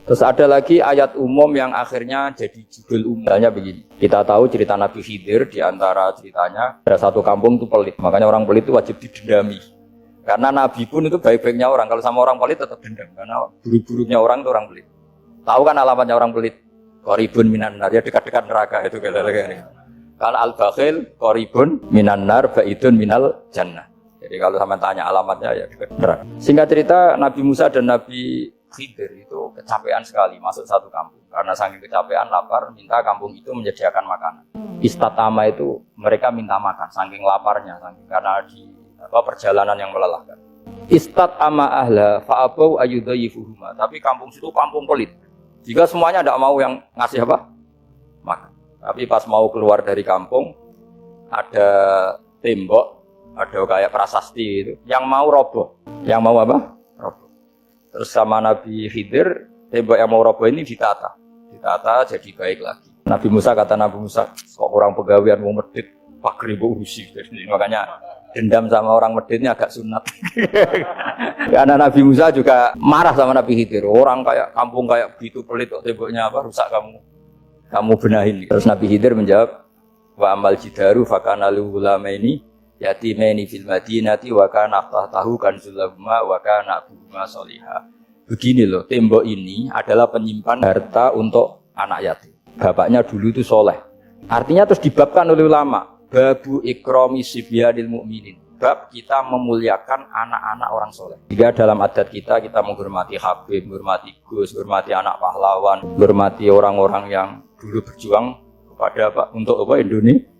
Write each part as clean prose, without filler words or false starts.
Terus ada lagi ayat umum yang akhirnya jadi judul umumnya begini. Kita tahu cerita Nabi Khidir, di antara ceritanya ada satu kampung itu pelit. Makanya orang pelit itu wajib didendami. Karena Nabi pun itu baik-baiknya orang. Kalau sama orang pelit tetap dendam. Karena buruk-buruknya orang itu orang pelit. Tahu kan alamatnya orang pelit? Qoribun minan nar, ya dekat-dekat neraka itu kata-kata. Kalau al-bakhil qoribun minan nar, ba'idun minal jannah. Jadi kalau sama tanya alamatnya ya dekat neraka. Singkat cerita Nabi Musa dan Nabi Khidir itu kecapean sekali masuk satu kampung. Karena saking kecapean, lapar, minta kampung itu menyediakan makanan. Istatama itu mereka minta makan, saking laparnya, saking karena di perjalanan yang melelahkan. Istatama ahla fa'abau ayyudhayifuhuma. Tapi kampung situ kampung pelit. Jika semuanya tidak mau yang ngasih apa? Makan. Tapi pas mau keluar dari kampung, ada tembok, ada kayak prasasti itu, yang mau roboh. Yang mau apa? Terus sama Nabi Khidir, tembok yang mau roboh ini ditata jadi baik lagi. Nabi Musa kata Nabi Musa, kok orang pegawaian mau medit, pakai ribu usi. Makanya dendam sama orang medit ini agak sunat. Karena Nabi Musa juga marah sama Nabi Khidir. Orang kayak kampung kayak begitu pelit, kok temboknya apa rusak kamu benahin. Terus Nabi Khidir menjawab, wa amal jidaru fakana lulamaini yatimaini fil madinati wa kana tahtahu kanzul lahuma wa kana abuhuma sholihah. Begini loh, tembok ini adalah penyimpan harta untuk anak yatim. Bapaknya dulu itu soleh. Artinya terus dibabkan oleh ulama, babu ikrami sibyanil mu'minin. Bab kita memuliakan anak-anak orang soleh. Jika dalam adat kita menghormati Habib, menghormati Gus, menghormati anak pahlawan, menghormati orang-orang yang dulu berjuang kepada untuk Indonesia.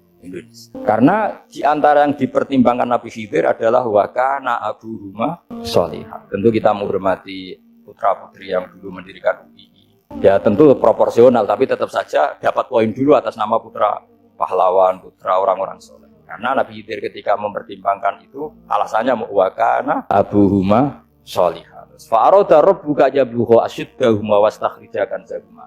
Karena di antara yang dipertimbangkan Nabi Khidir adalah wakana abuhuma sholihah. Tentu kita menghormati putra-putri yang dulu mendirikan UII. Ya tentu proporsional, tapi tetap saja dapat poin dulu atas nama putra pahlawan, putra orang-orang soleh. Karena Nabi Khidir ketika mempertimbangkan itu alasannya wakana abuhuma sholihah. Fa'aroda rabbuka yablugha asyiddahuma wastakhrijakan zahuma.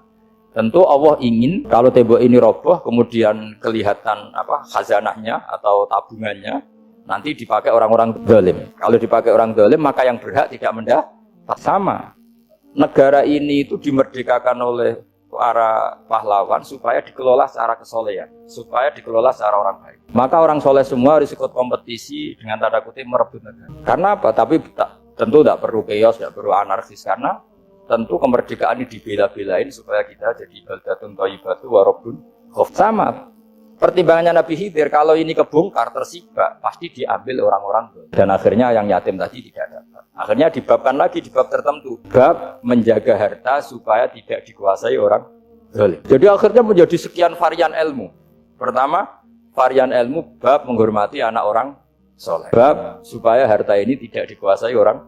Tentu Allah ingin kalau tembok ini roboh kemudian kelihatan khazanahnya atau tabungannya nanti dipakai orang-orang zalim. Kalau dipakai orang zalim maka yang berhak tidak mendapat. Sama. Negara ini itu dimerdekakan oleh para pahlawan supaya dikelola secara kesolehan, supaya dikelola secara orang baik. Maka orang soleh semua harus ikut kompetisi dengan tanda kutip merebut negara. Karena apa? Tapi tentu tidak perlu chaos, tidak perlu anarkis karena tentu kemerdekaan ini dibela-belain supaya kita jadi baldatun thayyibatu wa rabbun ghafur. Sama pertimbangannya Nabi Khidir, kalau ini kebongkar tersibak pasti diambil orang-orang dan akhirnya yang yatim tadi tidak dapat. Akhirnya dibabkan lagi di bab tertentu, bab menjaga harta supaya tidak dikuasai orang zalim. Jadi akhirnya menjadi sekian varian ilmu. Pertama, varian ilmu bab menghormati anak orang soleh, bab supaya harta ini tidak dikuasai orang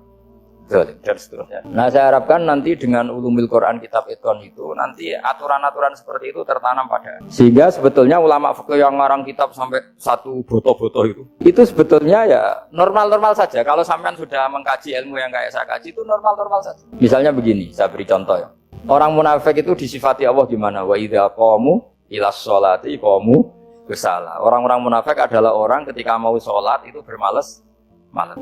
dan seterusnya. Nah saya harapkan nanti dengan ulumul Quran kitab Iton itu nanti aturan-aturan seperti itu tertanam pada. Sehingga sebetulnya ulama fikih yang ngarang kitab sampai satu boto-boto itu sebetulnya ya normal-normal saja. Kalau sampean sudah mengkaji ilmu yang kayak saya kaji itu normal-normal saja. Misalnya begini, saya beri contoh ya. Orang munafik itu disifati Allah gimana? Wa idza qamu ilas sholati qamu kusala. Orang-orang munafik adalah orang ketika mau sholat itu bermalas.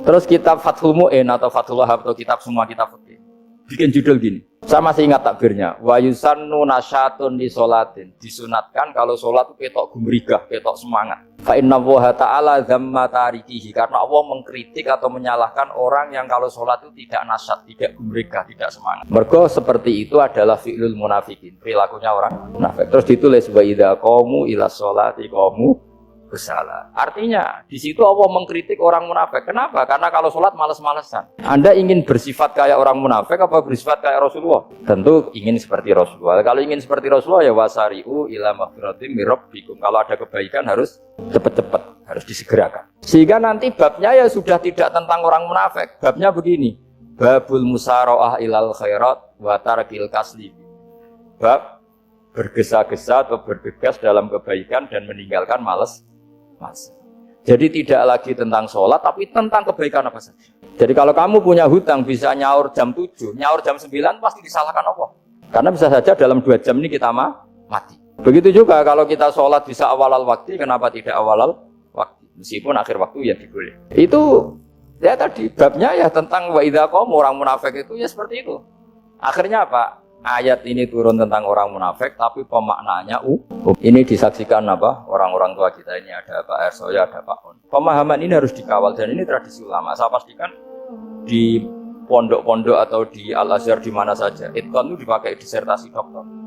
Terus kitab Fathul Mu'in atau Fathul Wahab atau kitab semua kitab fikih bikin judul gini. Saya masih ingat takbirnya. Wa yusannu nasyatun li sholatin. Disunatkan kalau sholat itu ketok gumrigah, ketok semangat. Fa inna Allaha ta'ala dzamma tarikihi. Karena Allah mengkritik atau menyalahkan orang yang kalau sholat itu tidak nasyat, tidak gumrigah, tidak semangat. Mergo seperti itu adalah fi'lul munafikin, perilakunya orang munafik. Terus ditulis wa idza qamu ila sholati qamu bersalah. Artinya di situ Allah mengkritik orang munafik. Kenapa? Karena kalau sholat malas-malesan. Anda ingin bersifat kayak orang munafik apa bersifat kayak Rasulullah? Tentu ingin seperti Rasulullah. Kalau ingin seperti Rasulullah ya wasari'u ila maghfiratin mir rabbikum. Kalau ada kebaikan harus cepat-cepat, harus disegerakan. Sehingga nanti babnya ya sudah tidak tentang orang munafik. Babnya begini. Babul musara'ah ilal khairat wa tarakil kasli. Bab bergesa-gesa atau bergegas dalam kebaikan dan meninggalkan malas. Jadi tidak lagi tentang sholat, tapi tentang kebaikan apa saja. Jadi kalau kamu punya hutang bisa nyaur jam 7, nyaur jam 9 pasti disalahkan Allah. Karena bisa saja dalam 2 jam ini kita mati. Begitu juga kalau kita sholat bisa awal waktu, kenapa tidak awal waktu? Meskipun akhir waktu ya diboleh. Itu ya tadi babnya ya tentang wa idza qamu, orang munafik itu ya seperti itu. Akhirnya apa? ayat ini turun tentang orang munafik, tapi pemaknaannya ini disaksikan apa orang-orang tua kita ini, ada Pak Ersoya, ada Pak On. Pemahaman ini harus dikawal dan ini tradisi ulama. Saya pastikan di pondok-pondok atau di Al Azhar di mana saja, Itqan itu dipakai disertasi doktor.